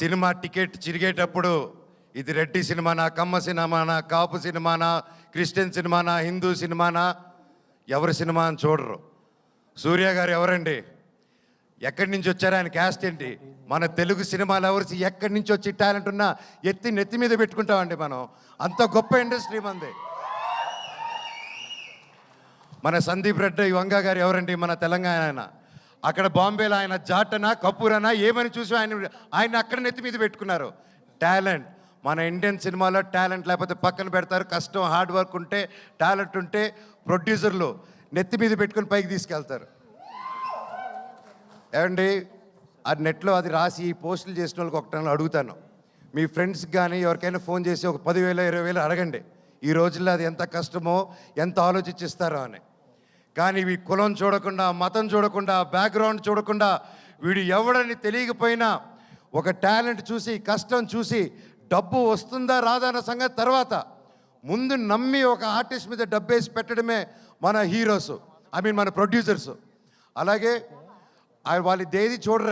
Cinema ticket చిరిగేటప్పుడు ఇది రెడ్డి సినిమానా, కమ్మ సినిమానా, కాపు సినిమానా, క్రిస్టియన్ సినిమానా, హిందూ సినిమానా, ఎవరి సినిమా అని చూడరు. సూర్య గారు ఎవరండి? ఎక్కడి నుంచి వచ్చారు? ఆయన క్యాస్ట్ ఏంటి? మన తెలుగు సినిమాలు ఎవరు ఎక్కడి నుంచి వచ్చి టాలెంట్ ఉన్నా నెత్తి మీద పెట్టుకుంటామండి మనం. అంత గొప్ప ఇండస్ట్రీ మంది. మన సందీప్ రెడ్డి వంగ గారు ఎవరండి? మన తెలంగాణ ఆయన. అక్కడ బాంబేలో ఆయన జాటనా కపూరనా ఏమని చూసి ఆయన అక్కడ నెత్తి మీద పెట్టుకున్నారు. టాలెంట్ మన ఇండియన్ సినిమాలో టాలెంట్ లేకపోతే పక్కన పెడతారు. కష్టం, హార్డ్ వర్క్ ఉంటే, టాలెంట్ ఉంటే ప్రొడ్యూసర్లు నెత్తి మీద పెట్టుకుని పైకి తీసుకెళ్తారు. ఏమండి, ఆ నెట్లో అది రాసి పోస్టులు చేసిన వాళ్ళకి ఒకటి అడుగుతాను, మీ ఫ్రెండ్స్కి కానీ ఎవరికైనా ఫోన్ చేసి ఒక 10,000 20,000 అడగండి. ఈ రోజుల్లో అది ఎంత కష్టమో, ఎంత ఆలోచించిస్తారో అని. కానీ ఈ కులం చూడకుండా, మతం చూడకుండా, బ్యాక్గ్రౌండ్ చూడకుండా, వీడు ఎవడని తెలియకపోయినా ఒక టాలెంట్ చూసి, కష్టం చూసి, డబ్బు వస్తుందా రాదా అన్న సంగతి తర్వాత ముందు నమ్మి ఒక ఆర్టిస్ట్ మీద డబ్బేసి పెట్టడమే మన హీరోస్, మన ప్రొడ్యూసర్స్. అలాగే వాళ్ళు దేది చూడరు.